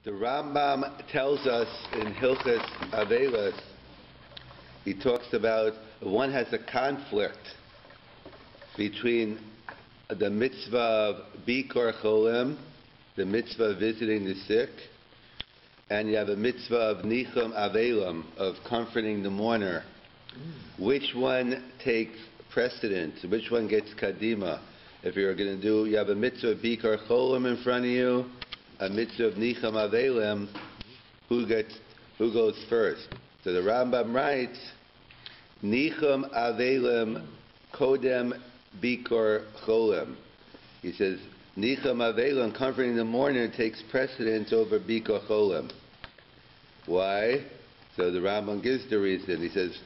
The Rambam tells us in Hilchos Avelos, he talks about one has a conflict between the mitzvah of Bikor Cholim, the mitzvah of visiting the sick, and you have a mitzvah of Nichum Avelim, of comforting the mourner. Which one takes precedence? Which one gets kadima? If you're going to do, you have a mitzvah of Bikor Cholim in front of you, a mitzvah of Nichum Avelim, who goes first? So the Rambam writes, Nichum Avelim Kodem Bikor Cholim. He says, Nichum Avelim, comforting the mourner, takes precedence over Bikor Cholim. Why? So the Rambam gives the reason. He says,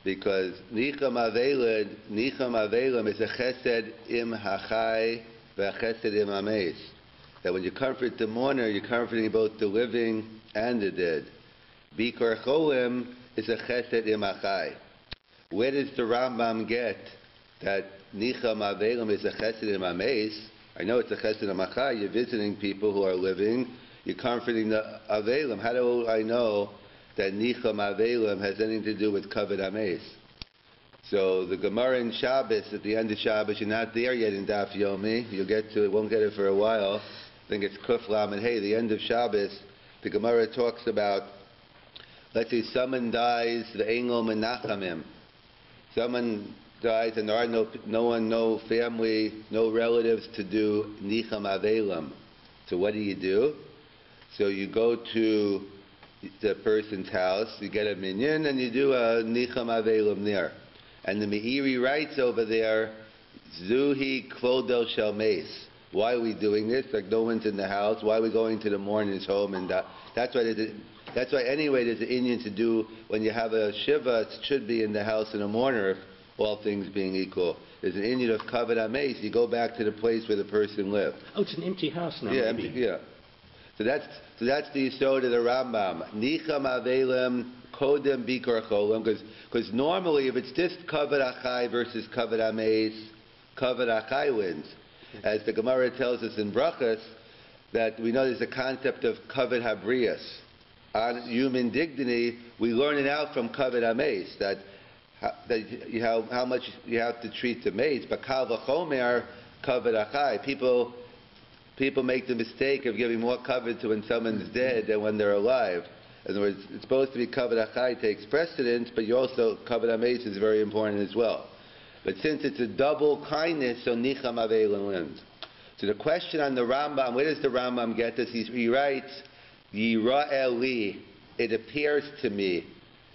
because Nichum Avelim is a chesed im hachai v'chesed im ames. That when you comfort the mourner, you're comforting both the living and the dead. Bikor Cholim is a chesed im hachai. Where does the Rambam get that Nichum Avelim is a chesed im ames? I know it's a chesed im hachai. You're visiting people who are living. You're comforting the Avelim. How do I know that Nichum Avelim has anything to do with Kavod Ames? So the Gemara in Shabbos, at the end of Shabbos, you're not there yet in Daf Yomi. You'll get to it, won't get it for a while. I think it's Kuf Lamed Hey, the end of Shabbos. The Gemara talks about, let's say someone dies, the Engel Menachamim. Someone dies and there are no family, no relatives to do Nichum Avelim. So what do? So you go to the person's house, you get a minyan, and you do a Nichum Avelim there. And the Meiri writes over there, Zuhi Kvodel Shel Meis. Why are we doing this? Like no one's in the house. Why are we going to the mourner's home? And that's why anyway there's an Indian to do when you have a Shiva, it should be in the house in a mourner, if all things being equal. There's an Indian of Kavod Ames, you go back to the place where the person lived. Oh, it's an empty house now. Yeah, empty, yeah. So that's the yisod of the Rambam. Nichum Avelim Kodem Bikor Cholim, because normally if it's just Kavod Achai versus Kavod Ames, Kavod Achai wins. As the Gemara tells us in Brachas, that we know there's a concept of Kavod Habrius. On human dignity, we learn it out from Kavod Ames, that how much you have to treat the maids. But Kal V'chomer, Kavod Achai. People make the mistake of giving more kavod to when someone's dead than when they're alive. In other words, it's supposed to be kavod achai takes precedence, but you also, kavod ames is very important as well. But since it's a double kindness, so nichum avelim wins. So the question on the Rambam, where does the Rambam get this? He writes, Yira'eh li, it appears to me.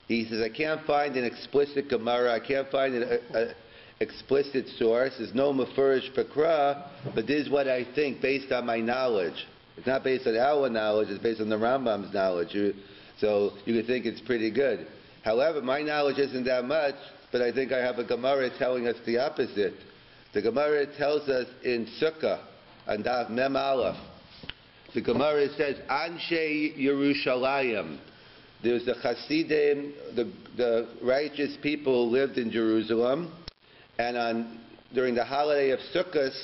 He says, I can't find an explicit Gemara, I can't find an explicit source. There's no mafurish pakra, but this is what I think based on my knowledge. It's not based on our knowledge, it's based on the Rambam's knowledge. So you could think it's pretty good. However, my knowledge isn't that much, but I think I have a Gemara telling us the opposite. The Gemara tells us in Sukkah, on Daf Mem Aleph, the Gemara says, Anshe Yerushalayim. There's the Hasidim, the righteous people who lived in Jerusalem. And during the holiday of Sukkot,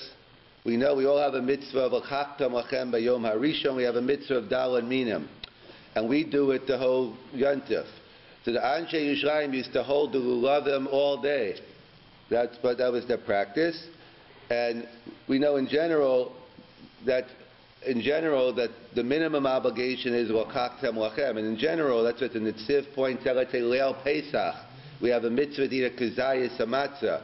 we know we all have a mitzvah of L'chachtam Lachem B'Yom HaRishon. We have a mitzvah of Daled Minim, and we do it the whole Yontif. So the Anshe Yerushalayim used to hold the Lulavim all day. That was their practice, and we know in general that the minimum obligation is L'chachtam Lachem, and in general that's what the Netziv points out. Let's say Leil Pesach, we have a mitzvah to eat a kazayas matzah.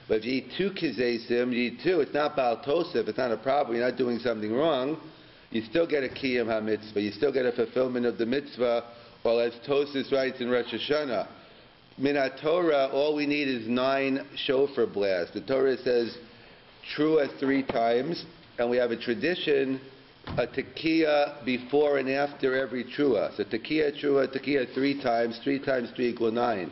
But if you eat two kizesim, you eat two. It's not Baal Tosef. It's not a problem. You're not doing something wrong. You still get a kiyum ha-mitzvah. You still get a fulfillment of the mitzvah. Or as Tosef writes in Rosh Hashanah, Minat Torah, all we need is 9 shofar blasts. The Torah says trua 3 times, and we have a tradition, a tekiah before and after every trua. So tekiah 3 times. 3 times 3 equal 9.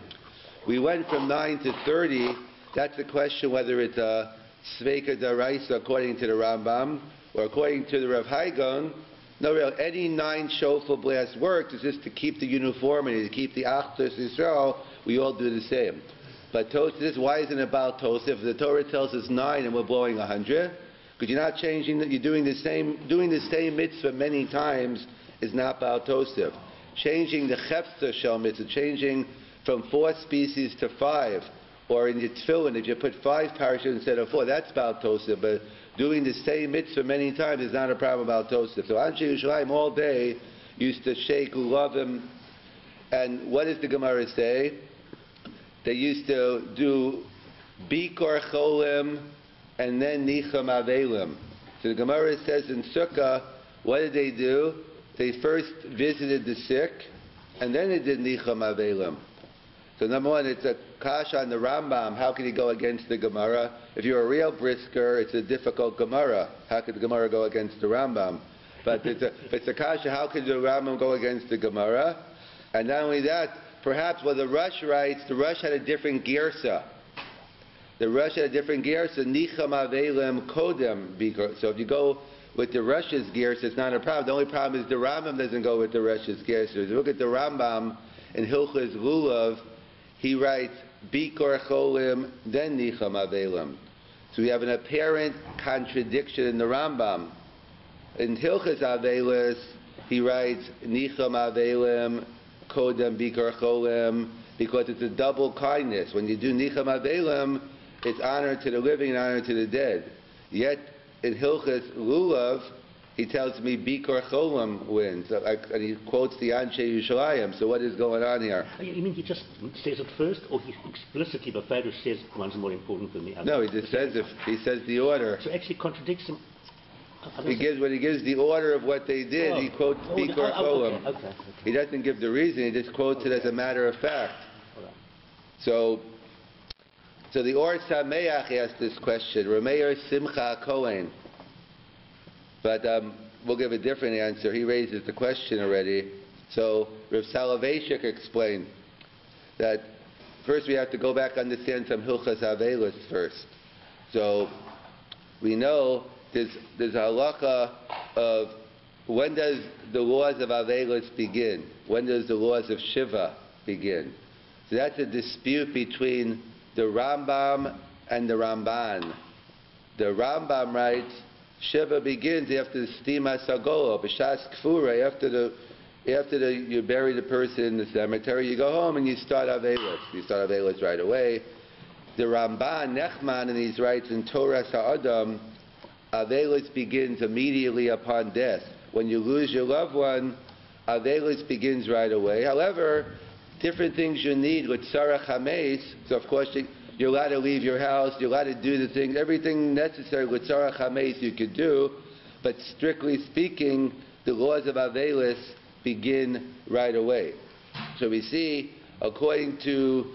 We went from 9 to 30. That's the question whether it's a Sveika Daraisa according to the Rambam or according to the Rav Haigon. No, real. Any 9 shofar blasts works. It's just to keep the uniformity, to keep the Achdus Yisrael. We all do the same. But Tosef, why isn't it about Tosef? If the Torah tells us 9 and we're blowing 100, because you're not changing. You're doing the same mitzvah many times is not Baal Tosef. Changing the Chefza Shel Mitzvah, changing from 4 species to 5, or in your tefillin, if you put 5 parashas instead of 4, that's Baal Tosef. But doing the same mitzvah many times is not a problem about Tosef. So Anshe Yerushalayim all day used to shake Ulavim. And what does the Gemara say? They used to do Bikor Cholim and then Nicham Avelim. So the Gemara says in Sukkah, what did they do? They first visited the sick, and then they did Nicham Avelim. So number one, it's a kasha on the Rambam. How can he go against the Gemara? If you're a real brisker, it's a difficult Gemara. How could the Gemara go against the Rambam? But it's a kasha. How could the Rambam go against the Gemara? And not only that, perhaps the Rush writes, the Rush had a different girsa. The Rush had a different girsa. Nicham Avelim Kodem Bikor. So if you go with the Rush's girsa, it's not a problem. The only problem is the Rambam doesn't go with the Rush's girsa. If you look at the Rambam in Hilchos Lulav, he writes Bikor Cholim, then Nicham Avelim. So we have an apparent contradiction in the Rambam. In Hilchos Avelis, he writes Nicham Avelim, Kodem Bikor Cholim, because it's a double kindness. When you do Nicham Avelim, it's honor to the living and honor to the dead. Yet in Hilchos Lulav, he tells me Bikor Cholim wins, and he quotes the Anshe Yerushalayim. So what is going on here? You mean he just says it first, or he explicitly, but Fadus says one's more important than the other? No, he just says he says the order. So actually contradicts him. When he gives the order of what they did, he quotes Bikor Cholim. Okay. He doesn't give the reason, he just quotes it as a matter of fact. Right. So the Or Sameach asked this question, Rameir Simcha Kohen. But we'll give a different answer. He raises the question already. So Rav Soloveitchik explained that first we have to go back and understand some Hilchas Avelis first. So we know there's a halacha of when does the laws of Avelis begin? When does the laws of Shiva begin? So that's a dispute between the Rambam and the Ramban. The Rambam writes, Shiva begins after the Stima Sagola, B'Shas Kfura, after you bury the person in the cemetery, you go home and you start Avelis. You start Avelis right away. The Ramban, Nechman, and he writes in Torah Sa'adam, Avelis begins immediately upon death. When you lose your loved one, Avelis begins right away. However, different things you need with Sarah Chameis, so of course you're allowed to leave your house, you're allowed to do the things, everything necessary with Sarah Chameis you could do, but strictly speaking, the laws of Avelis begin right away. So we see, according to,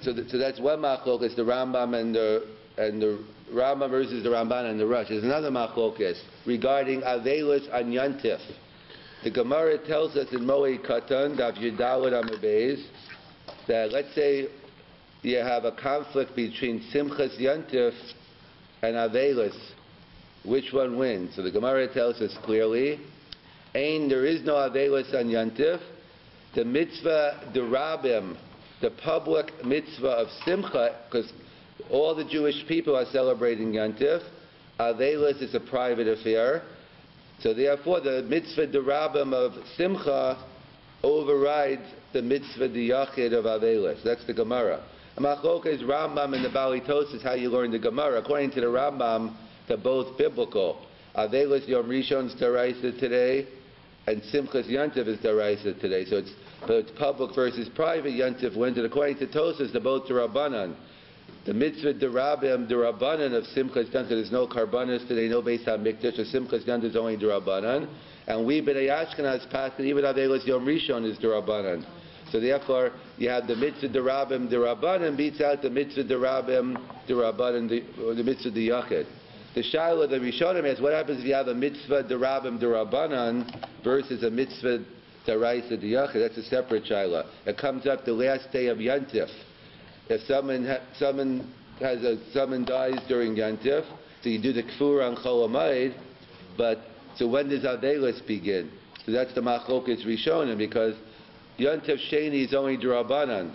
so that's one machlokes, the Rambam and the Rambam versus the Ramban and the Rush. There's another machlokes regarding Avelis on Yantif. The Gemara tells us in Moed Katan, Daf Yudalad Amud Beis, that let's say you have a conflict between Simchas Yantif and Avelis. Which one wins? So the Gemara tells us clearly, there is no Avelis on Yantif. The mitzvah derabim, the public mitzvah of Simcha, because all the Jewish people are celebrating Yantif, Avelis is a private affair. So therefore, the mitzvah derabim of Simcha overrides the mitzvah diyachid of Avelis. That's the Gemara. Machlokes is Rambam and the Bali Tos is how you learn the Gemara. According to the Rambam, they're both biblical. Avelis Yom Rishon is deraisa today, and Simchas Yantiv is deraisa today. So it's public versus private. Yantiv wins, and according to Tosas, they're both derabanan. The mitzvah derabim, derabanan of Simchas Yantiv, there's no karbanas today, no Beis HaMikdash, so Simchas Yantiv is only derabanan. And we B'nai Ashkenaz pass, and even Avelis Yom Rishon is derabanan. So therefore, you have the mitzvah derabim derabanan beats out the mitzvah derabim derabanan, or the mitzvah diyachid. The Shaila, the Rishonim asks, what happens if you have a mitzvah derabim derabanan versus a mitzvah deraisa diyachid? That's a separate Shaila. It comes up the last day of Yantif. If someone dies during Yantif, so you do the kfur on Chol Hamoed, but so when does Avelis begin? So that's the Machlokes Rishonim, because Yantif Sheni is only derabanan.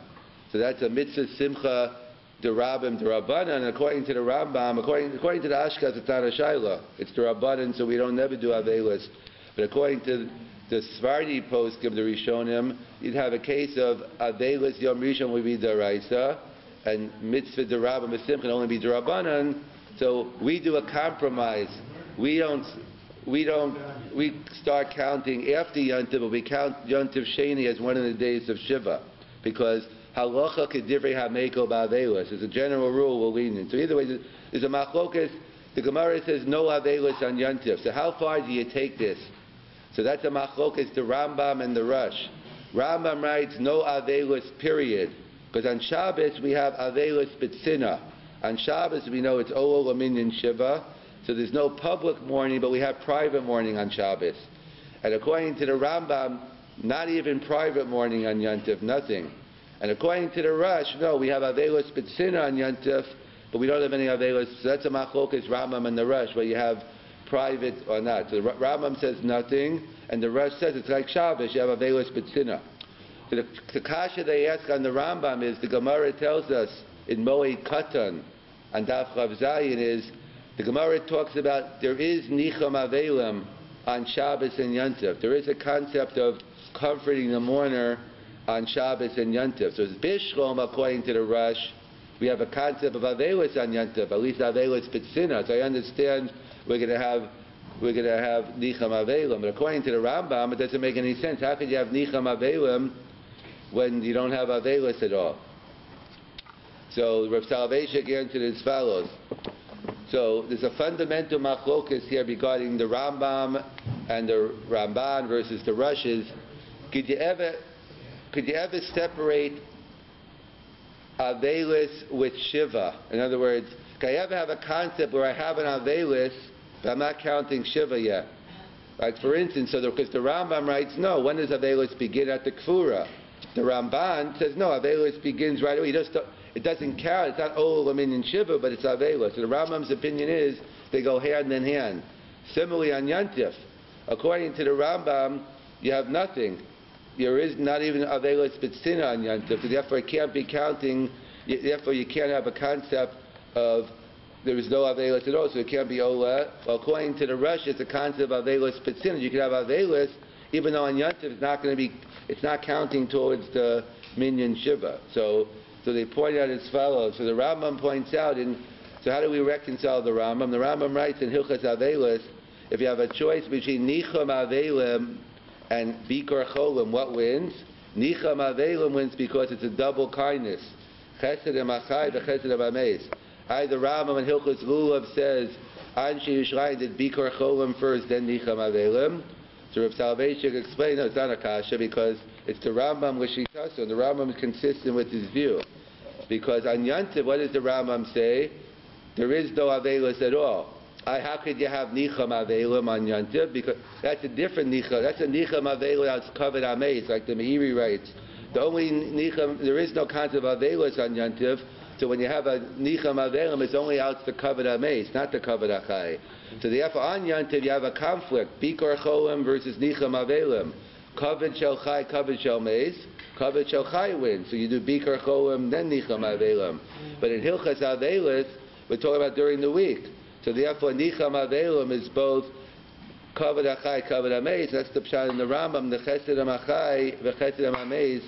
So that's a mitzvah simcha derabim derabanan. According to the Rambam, according to the Ashkaz, it's not a shaila. It's derabanan, so we don't never do Avelis. But according to the Sephardi poskim, the Rishonim, you'd have a case of Avelis Yom Rishon would be Daraisa, and Mitzvah Derabba Mesim can only be Derabanan. So we do a compromise. We start counting after Yontif, but we count Yontif Sheni as one of the days of Shiva, because Halacha Kedivrei HaMekel Ba'Avelis. As a general rule, we're lenient. So either way, there's a machlokas. The Gemara says no Avelis on Yontif. So how far do you take this? So that's a machlokas, the Rambam and the Rush. Rambam writes no Avelis, period. Because on Shabbos we have Avelis B'tzina. On Shabbos we know it's Olo Laminyan Shiva. So there's no public mourning, but we have private mourning on Shabbos. And according to the Rambam, not even private mourning on Yontif, nothing. And according to the Rush, no, we have Avelis B'tzina on Yontif, but we don't have any Avelis. So that's a machlokas, Rambam and the Rush, where you have private or not. So the Rambam says nothing, and the Rush says it's like Shabbos, you have Avelis B'tzina. So the kasha they ask on the Rambam is, the Gemara tells us in Moed Katan, and Daf Chav Zayin is, the Gemara talks about there is Nicham Avelim on Shabbos and Yontif. There is a concept of comforting the mourner on Shabbos and Yontif. So it's Bishlom, according to the Rush, we have a concept of Avelis on Yontif, at least Avelis B'tzina. So I understand we're going to have Nicham Avelim. But according to the Rambam, it doesn't make any sense. How could you have Nicham Avelim when you don't have Avelis at all? So Rav Soloveitchik answered as follows. So there's a fundamental machlokas here regarding the Rambam and the Ramban versus the Rushes. Could you ever separate Avelis with Shiva? In other words, can I ever have a concept where I have an Avelis, but I'm not counting Shiva yet? Like for instance, because the Rambam writes, no, when does Avelis begin? At the Kfura. The Ramban says, no, Avelis begins right away. It doesn't count. It's not Ol Lamin and Shiva, but it's Avelis. So the Rambam's opinion is they go hand in hand. Similarly on Yontif, according to the Rambam, you have nothing. There is not even Avelis B'tzina on Yontif. So therefore, it can't be counting. Therefore, you can't have a concept of there is no Avelis at all. So it can't be Ola. Well, according to the Rush, it's a concept of Avelis B'tzina. You can have Avelis, even though on Yontif it's not counting towards the Minyan Shiva. So they point out as follows. So the Rambam points out, so how do we reconcile the Rambam? The Rambam writes in Hilchas Avelis, if you have a choice between Nicham Avelim and Bikor Cholim, what wins? Nicham Avelim wins because it's a double kindness. Chesed Achai v'Chesed Ameis. The Rambam in Hilchas Lulav says, Anshe Yisrael did Bikor Cholim first, then Nicham Avelim. So Rav Soloveitchik explained, no, it's not a kasha because it's the Rambam L'shitaso, and the Rambam is consistent with his view. Because on Yontif, what does the Rambam say? There is no Avelis at all. How could you have Nicham Avelim on Yontif? Because that's a different Nicham. That's a Nicham Avelim that's covered Ameis, like the Meiri writes. The only Nicham, there is no concept of Avelis on Yontif. So when you have a Nicham Avelim, it's only out the covered Ameis, not the covered Achai. So therefore on Yontif you have a conflict. Bikor Cholim versus Nicham Avelim. Covered Shel Chai, covered Shel Meis. Covered Shel Chai wins. So you do Bikor Cholim, then Nicham Avelim. But in Hilchas Avelis, we're talking about during the week. So therefore Nicham Avelim is both covered Achai, covered Ameis. That's the pshat in the Rambam. The Chesed Achai, the Chesed Ameis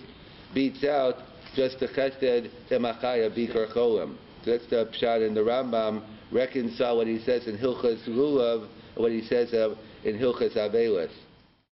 beats out just the Chesed Achai of Bikor Cholim. So that's the pshat in the Rambam. Reconcile what he says in Hilchas Lulav and what he says in Hilchas Avelis.